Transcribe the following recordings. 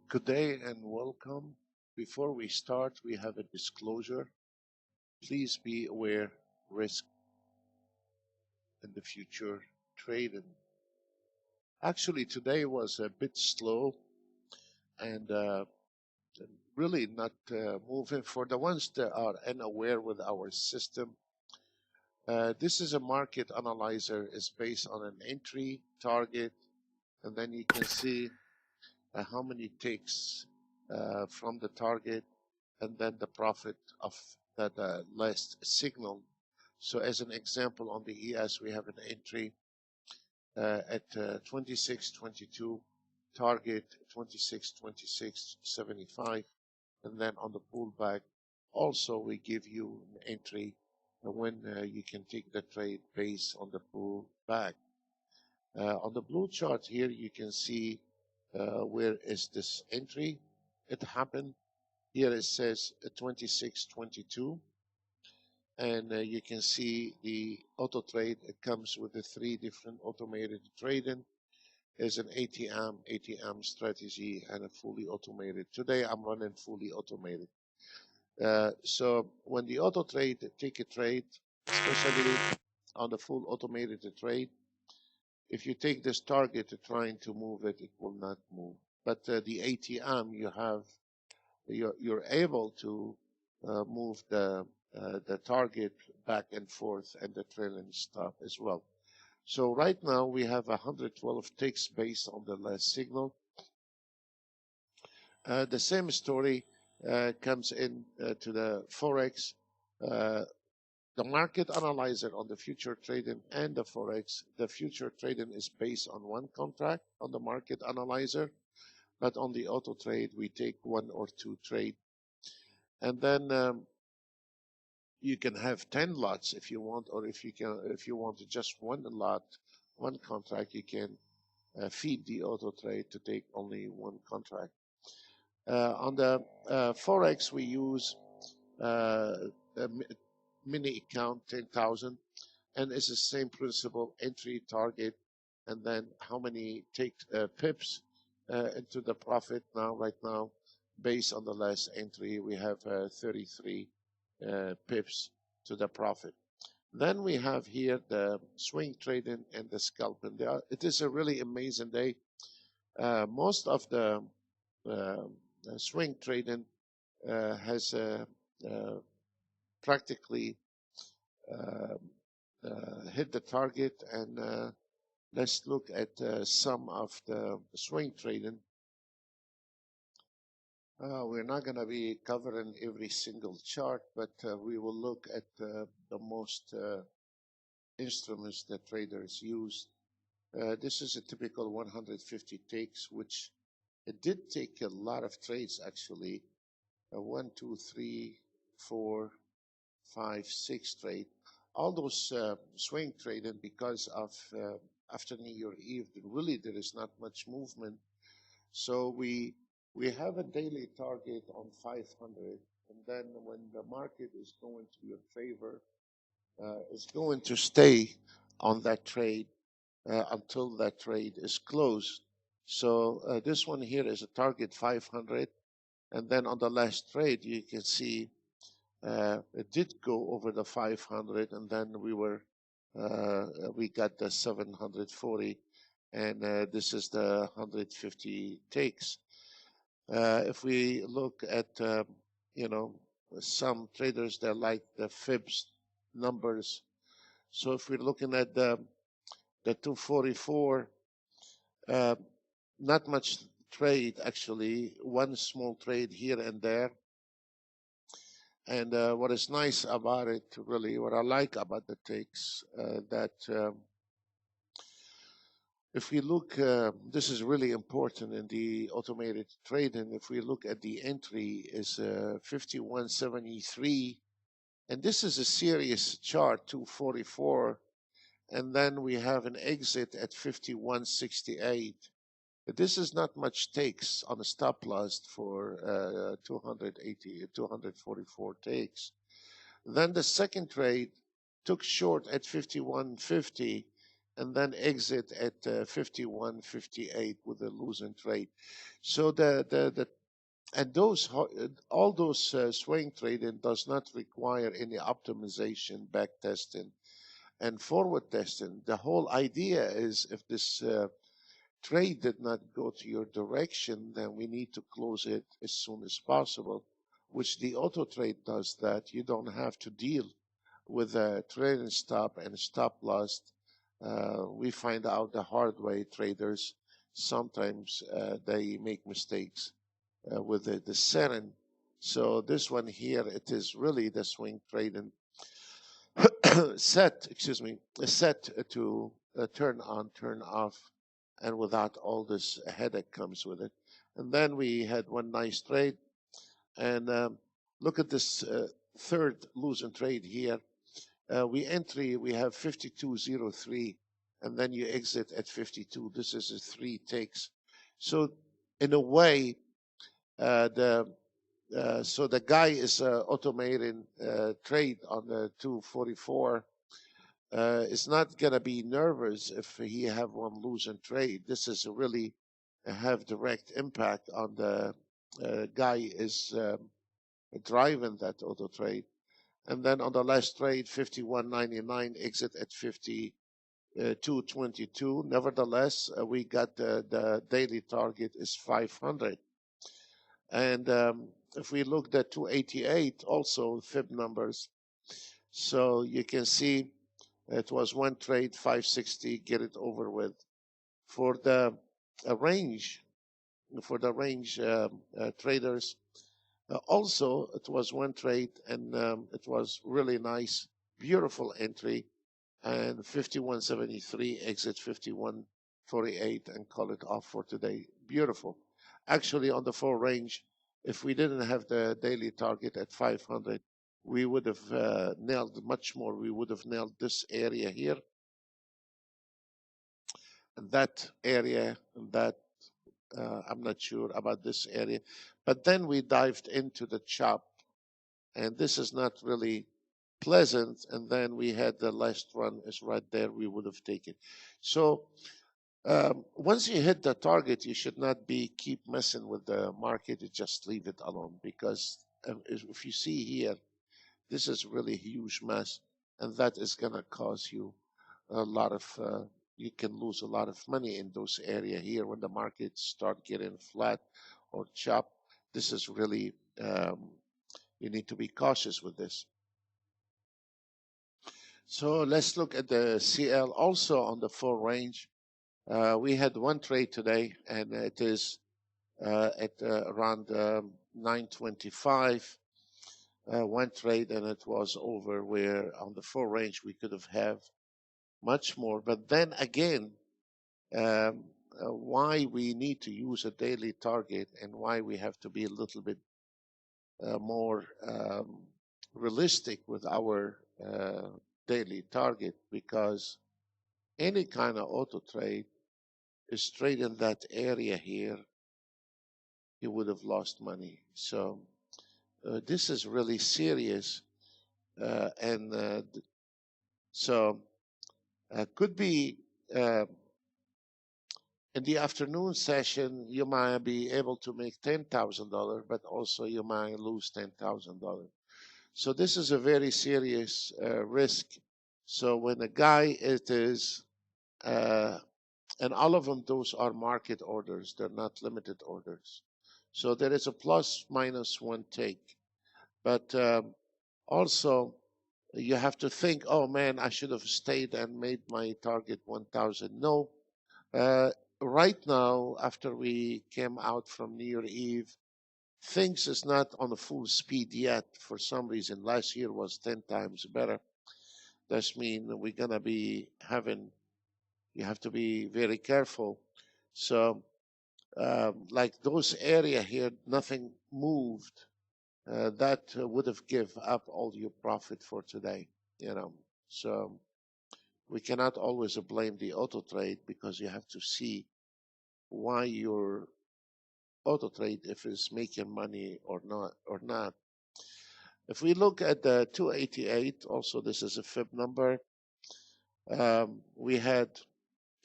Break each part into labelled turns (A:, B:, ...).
A: Good day and welcome. Before we start, we have a disclosure. Please be aware risk in the future trading. Actually, today was a bit slow and really not moving. For the ones that are unaware with our system, this is a market analyzer. Is based on an entry target, and then you can see how many ticks from the target and then the profit of that last signal. So as an example, on the ES, we have an entry at 26.22, target 26.2675, and then on the pullback, also we give you an entry when you can take the trade based on the pullback. On the blue chart here, you can see where is this entry. It happened. Here it says 26.22, and you can see the auto trade. It comes with the 3 different automated trading. There's an ATM strategy, and a fully automated. Today I'm running fully automated. So when the auto trade take a trade, especially on the full automated trade, if you take this target trying to move it, it will not move. But the ATM, you're able to move the target back and forth and the trailing stop as well. So right now we have 112 ticks based on the last signal. The same story comes in to the Forex. The market analyzer on the future trading and the Forex, the future trading is based on one contract on the market analyzer, but on the auto trade, we take 1 or 2 trade. And then you can have 10 lots if you want, or if you want just one lot, one contract, you can feed the auto trade to take only one contract. On the Forex, we use mini account 10,000, and it's the same principle: entry, target, and then how many pips into the profit. Right now, based on the last entry, we have 33 pips to the profit. Then we have here the swing trading and the scalping. It is a really amazing day. Most of the swing trading has practically hit the target, and let's look at some of the swing trading. We're not going to be covering every single chart, but we will look at the most instruments that traders use. This is a typical 150 ticks, which it did take a lot of trades actually. 1, 2, 3, 4, 5, 6 trade. All those swing trading, because of after New Year Eve, really there is not much movement. So we have a daily target on 500, and then when the market is going to your favor, it's going to stay on that trade until that trade is closed. So this one here is a target 500, and then on the last trade you can see it did go over the 500, and then we got the 740, and this is the 150 takes. If we look at some traders that like the fibs numbers, so if we're looking at the 244, not much trade actually, one small trade here and there. And what is nice about it, really, what I like about the takes, that if we look, this is really important in the automated trading. If we look at the entry is 5173, and this is a serious chart, 244, and then we have an exit at 5168. This is not much takes on a stop loss for 244 takes. Then the second trade took short at 5150, and then exit at 51.58 with a losing trade. So and all those swing trading does not require any optimization, back testing, and forward testing. The whole idea is if this trade did not go to your direction, then we need to close it as soon as possible, which the auto trade does that. You don't have to deal with a trading stop and stop loss. We find out the hard way, traders, sometimes they make mistakes with the setting. So this one here, it is really the swing trading set to turn on, turn off, and without all this headache comes with it. And then we had one nice trade, and look at this third losing trade here. We have 52.03, and then you exit at 52. This is a 3 ticks. So in a way, so the guy is automating trade on the 244. Is not going to be nervous if he have one losing trade. This is really have direct impact on the guy is driving that auto trade. And then on the last trade, 51.99, exit at 52.22. Nevertheless, we got the daily target is 500. And if we looked at 288, also fib numbers, so you can see it was one trade, 560, get it over with. For the range, traders, also it was one trade, and it was really nice, beautiful entry, and 51.73, exit 51.48, and call it off for today. Beautiful. Actually, on the full range, if we didn't have the daily target at 500, we would have nailed much more. We would have nailed this area here, and that area, and that I'm not sure about this area. But then we dived into the chop, and this is not really pleasant. And then we had the last one is right there. We would have taken. So once you hit the target, you should not keep messing with the market. You just leave it alone, because if you see here, this is really a huge mess, and that is going to cause you a lot of, you can lose a lot of money in those area here when the markets start getting flat or chopped. This is really, you need to be cautious with this. So let's look at the CL also on the full range. We had one trade today, and it is at around 925. One trade, and it was over, where on the full range we could have much more. But then again, why we need to use a daily target, and why we have to be a little bit more realistic with our daily target, because any kind of auto trade is trade in that area here, you would have lost money. So this is really serious, and so could be in the afternoon session, you might be able to make $10,000, but also you might lose $10,000. So this is a very serious risk. So when a guy it is, and all of them, those are market orders, they're not limited orders. So there is a plus minus one take. But also, you have to think, oh man, I should have stayed and made my target 1,000. No. Right now, after we came out from New Year Eve, things is not on a full speed yet. For some reason, last year was 10 times better. That means we're going to be having, you have to be very careful. So, like those area here, nothing moved. That would have give up all your profit for today, you know. So we cannot always blame the auto trade, because you have to see why your auto trade, if it's making money or not. If we look at the 288, also this is a fib number. We had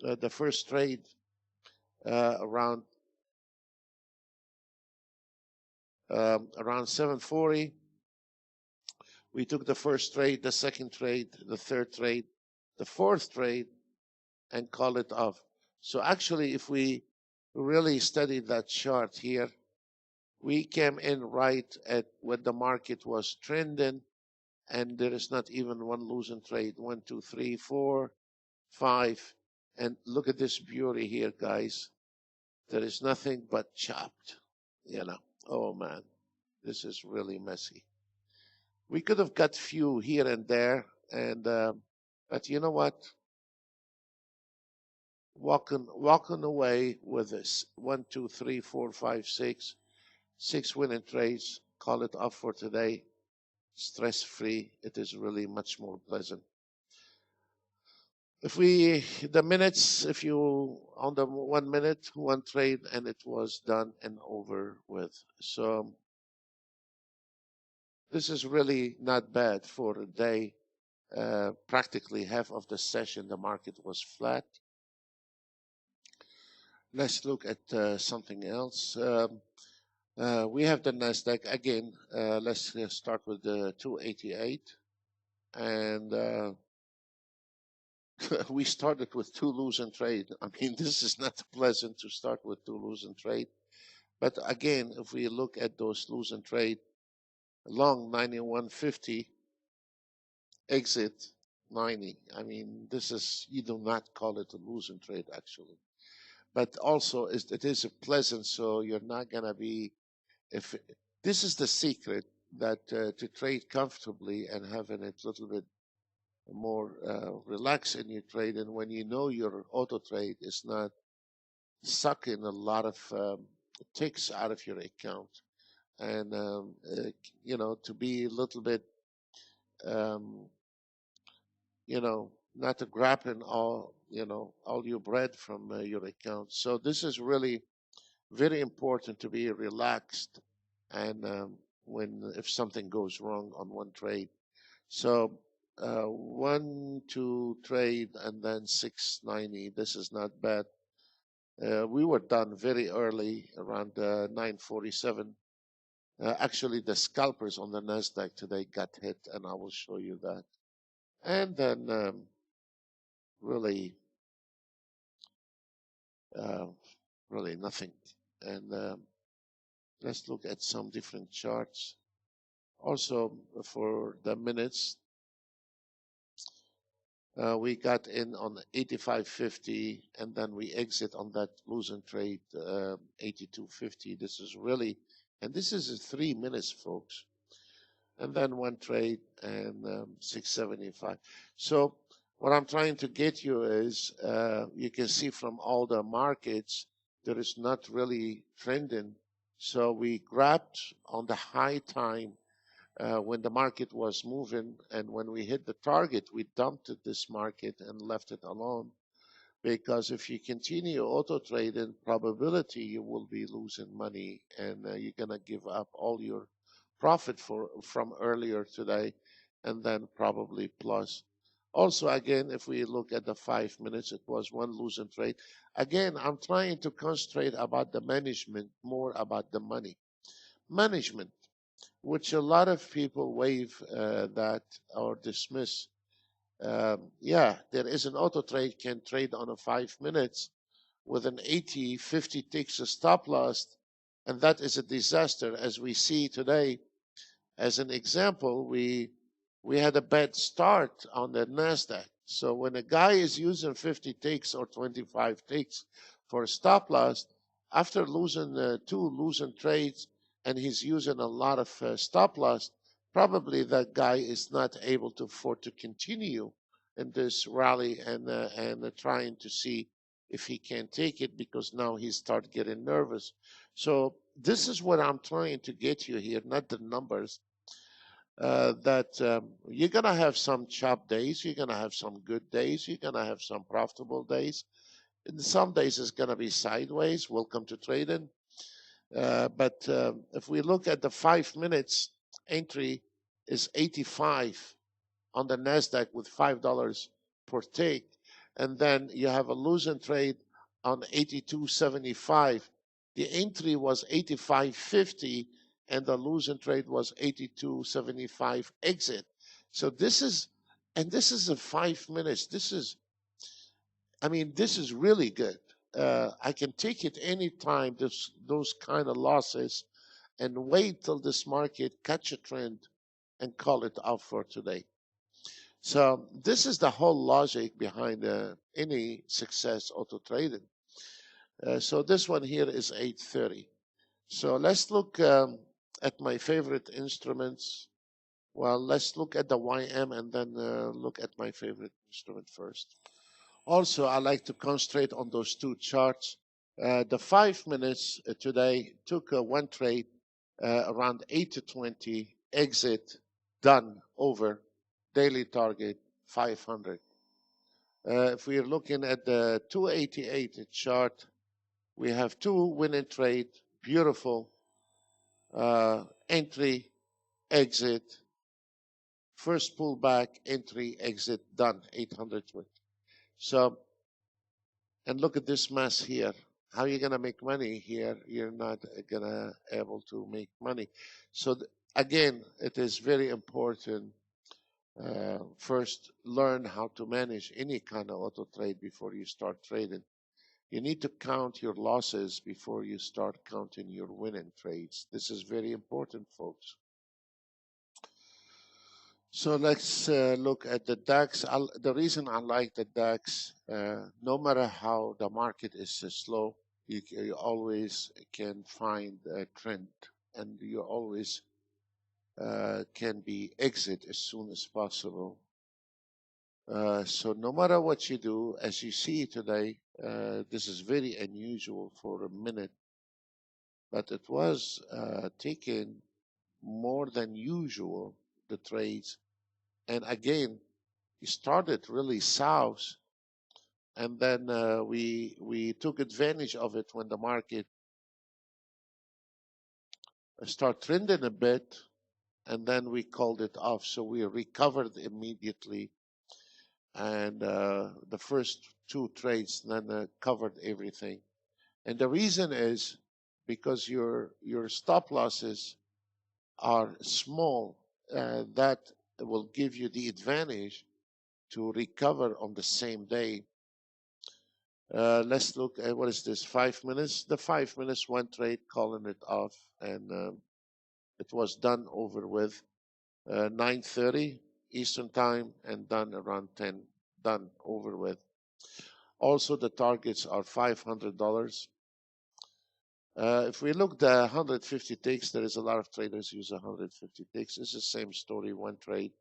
A: the first trade around 740. We took the first trade, the second trade, the third trade, the fourth trade, and call it off. So actually, if we really study that chart here, we came in right at when the market was trending, and there is not even one losing trade. 1, 2, 3, 4, 5. And look at this beauty here, guys. There is nothing but chopped, you know. Oh man, this is really messy. We could have got few here and there, and but you know what? Walking away with this 1, 2, 3, 4, 5, 6, 6 winning trades. Call it off for today. Stress free. It is really much more pleasant. If we the minutes, if you on the 1 minute, one trade, and it was done and over with. So this is really not bad for a day. Practically half of the session, the market was flat. Let's look at something else. We have the Nasdaq again. Let's start with the 288, and we started with 2 losing trade. I mean, this is not pleasant to start with 2 losing trade. But again, if we look at those losing trade, long 91.50, exit 90. I mean, this is, you do not call it a losing trade actually. But also, it is a pleasant, so you're not gonna be. If this is the secret that to trade comfortably and having it a little bit more relaxed in your trade, and when you know your auto trade is not sucking a lot of ticks out of your account, and you know, to be a little bit um, you know, not to grabbing all, you know, all your bread from your account. So this is really very important to be relaxed, and when if something goes wrong on one trade. So 1, 2 trade and then 690. This is not bad. We were done very early, around 9:47. Actually, the scalpers on the Nasdaq today got hit, and I will show you that. And then really, uh, really nothing. And let's look at some different charts. Also, for the minutes, we got in on 85.50, and then we exit on that losing trade 82.50. This is really, and this is 3 minutes, folks. And then one trade and 675. So what I'm trying to get you is, you can see from all the markets, there is not really trending. So we grabbed on the high time when the market was moving, and when we hit the target, we dumped this market and left it alone. Because if you continue auto trading, probability you will be losing money, and you're gonna give up all your profit from earlier today, and then probably plus. Also, again, if we look at the 5 minutes, it was one losing trade. Again, I'm trying to concentrate about the management, more about the money management, which a lot of people waive that or dismiss. Yeah, there is an auto trade can trade on a 5 minutes with an 80, 50 ticks a stop loss, and that is a disaster. As we see today, as an example, we had a bad start on the Nasdaq. So when a guy is using 50 ticks or 25 ticks for a stop loss, after losing 2 losing trades, and he's using a lot of stop loss, probably that guy is not able to afford to continue in this rally, and trying to see if he can take it, because now he start getting nervous. So this is what I'm trying to get you here, not the numbers. That you're going to have some chop days, you're going to have some good days, you're going to have some profitable days. And some days it's going to be sideways. Welcome to trading. But if we look at the 5 minutes, entry is 85 on the NASDAQ with $5 per tick. and then you have a losing trade on 82.75. The entry was 85.50, and the losing trade was 82.75 exit. So this is in 5 minutes. This is really good. I can take it anytime, those kind of losses, and wait till this market catch a trend and call it off for today. So this is the whole logic behind any success auto trading. So this one here is 8:30. So let's look at my favorite instruments. Well, let's look at the YM and then look at my favorite instrument first. Also, I like to concentrate on those two charts. The 5 minutes today took one trade around 8 to 20, exit, done, over, daily target 500. If we're looking at the 288 chart, we have two winning trade, beautiful, entry, exit, first pullback, entry, exit, done, 820. So, and look at this mess here. How are you going to make money here? You're not going to able to make money. So again, it is very important. First, learn how to manage any kind of auto trade before you start trading. You need to count your losses before you start counting your winning trades. This is very important, folks. So let's look at the DAX. The reason I like the DAX, no matter how the market is slow, you always can find a trend, and you always can be exit as soon as possible. So no matter what you do, as you see today, this is very unusual for a minute, but it was taken more than usual, the trades. And again, it started really south, and then we took advantage of it when the market started trending a bit, and then we called it off. So we recovered immediately, and the first two trades then covered everything. And the reason is because your stop losses are small. That will give you the advantage to recover on the same day. Let's look at what is this, 5 minutes? The 5 minutes, one trade, calling it off, and it was done over with 9:30 Eastern time and done around 10, done over with. Also, the targets are $500. If we look the 150 ticks, there is a lot of traders use 150 ticks. It's the same story, one trade,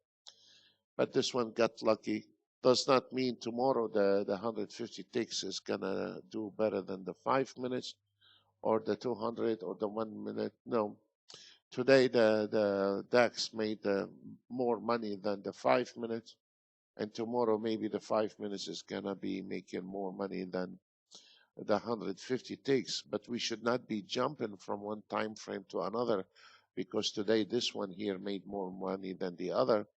A: but this one got lucky. Does not mean tomorrow the 150 ticks is gonna do better than the 5 minutes or the 200 or the 1 minute. No, today the DAX made more money than the 5 minutes, and tomorrow maybe the 5 minutes is gonna be making more money than the 150 ticks. But we should not be jumping from one time frame to another, because today this one here made more money than the other.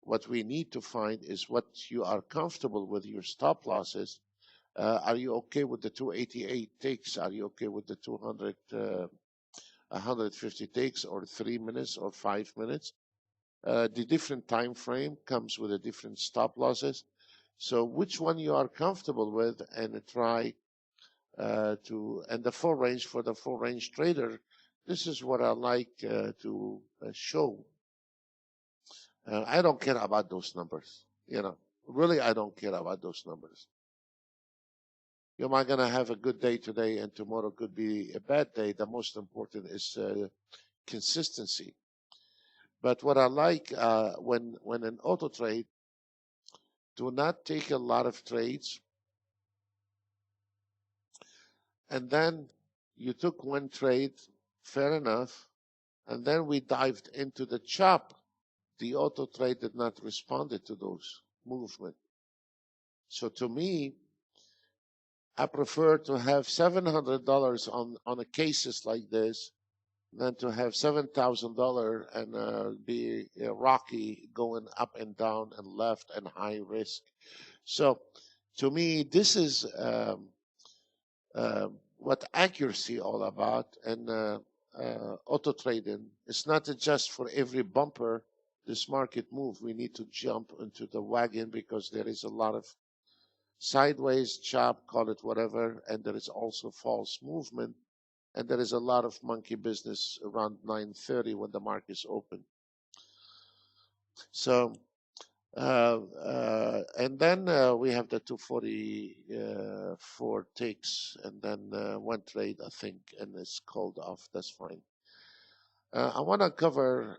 A: What we need to find is what you are comfortable with your stop losses. Are you okay with the 288 ticks? Are you okay with the 200, 150 ticks, or 3 minutes or 5 minutes? The different time frame comes with a different stop losses. So which one you are comfortable with, and try and the full range for the full range trader. This is what I like to show. I don't care about those numbers. Really, I don't care about those numbers. You might going to have a good day today, and tomorrow could be a bad day. The most important is consistency. But what I like when an auto trade, do not take a lot of trades, and then you took one trade, fair enough, and then we dived into the chop. The auto trade did not respond to those movement. So to me, I prefer to have $700 on a cases like this than to have $7,000 and be rocky, going up and down and left and high risk. So To me, this is what accuracy all about. And auto trading, it's not just for every bumper this market move. We need to jump into the wagon because there is a lot of sideways chop, call it whatever, and there is also false movement, and there is a lot of monkey business around 9:30 when the market's open. So and then we have the 244 ticks, and then one trade, I think, and it's called off. That's fine. I want to cover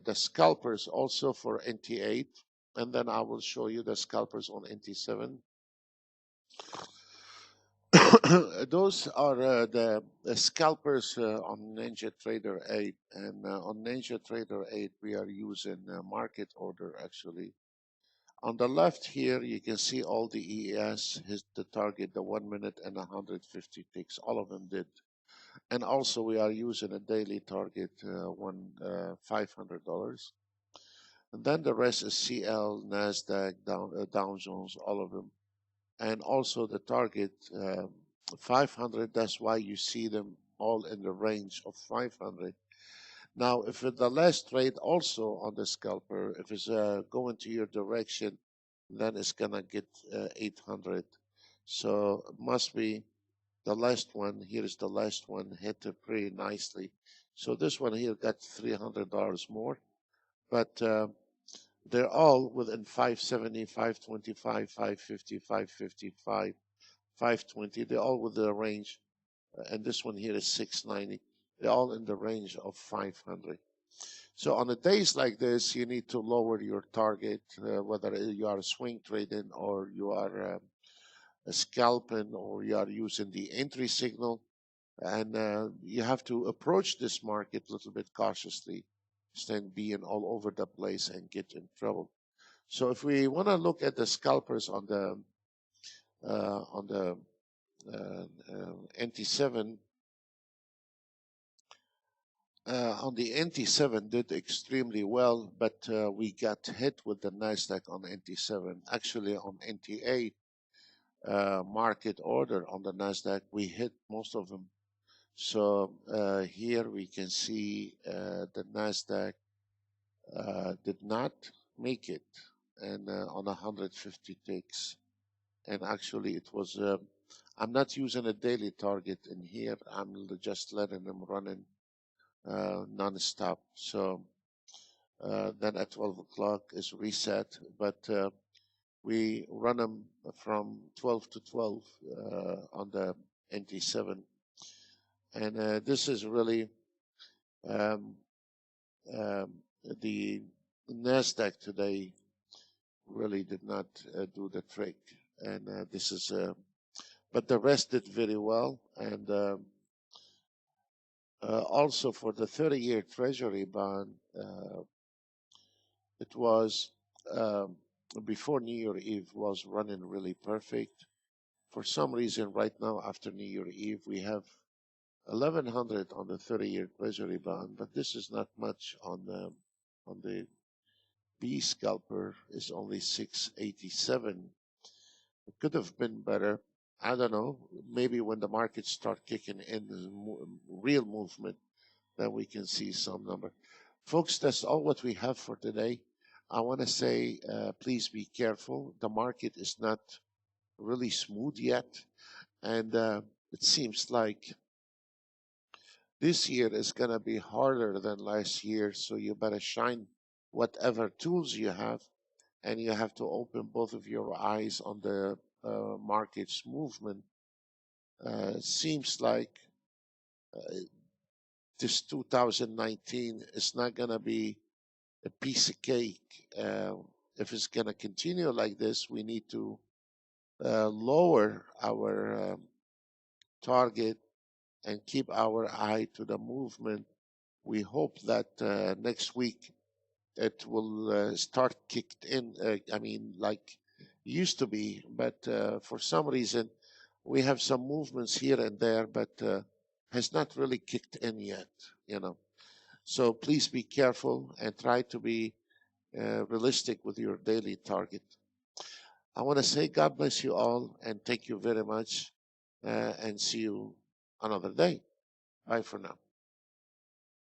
A: the scalpers also for NT8, and then I will show you the scalpers on NT7. Those are the scalpers on Ninja Trader 8, and on Ninja Trader 8 we are using market order actually. On the left here, you can see all the ES hit the target, the 1 minute and 150 ticks. All of them did. And also, we are using a daily target, $500. And then the rest is CL, NASDAQ, Dow Jones, all of them. And also the target 500. That's why you see them all in the range of 500. Now, if the last trade also on the scalper, if it's going to your direction, then it's gonna get 800. So it must be the last one. Here is the last one, hit it pretty nicely. So this one here got $300 more, but they're all within 570, 525, 550, 555, 520. They're all within the range, and this one here is 690. They're all in the range of 500. So on the days like this, you need to lower your target, whether you are swing trading or you are scalping or you are using the entry signal. And you have to approach this market a little bit cautiously, instead of being all over the place and get in trouble. So if we want to look at the scalpers on the NT7, on the NT7 did extremely well, but we got hit with the Nasdaq on NT7. Actually, on NT8 market order on the Nasdaq, we hit most of them. So here we can see the Nasdaq did not make it, and on 150 ticks. And actually, it was. I'm not using a daily target in here. I'm just letting them running non-stop. So then at 12 o'clock is reset, but we run them from 12 to 12 on the NT7. And this is really um, the NASDAQ today really did not do the trick. And this is, but the rest did very well. And also for the 30-year Treasury bond, it was before New Year Eve was running really perfect. For some reason, right now after New Year Eve, we have 1100 on the 30-year Treasury bond, but this is not much on the B scalper. Is only 687. It could have been better. I don't know. Maybe when the markets start kicking in, real movement, then we can see some number. Folks, that's all what we have for today. I want to say, please be careful. The market is not really smooth yet, and it seems like this year is going to be harder than last year. So you better shine whatever tools you have, and you have to open both of your eyes on the market's movement. Seems like this 2019 is not going to be a piece of cake. If it's going to continue like this, we need to lower our target and keep our eye to the movement. We hope that next week it will start kicked in. I mean, like used to be, but for some reason we have some movements here and there, but has not really kicked in yet. So please be careful and try to be realistic with your daily target. I want to say God bless you all and thank you very much, and see you another day. Bye for now.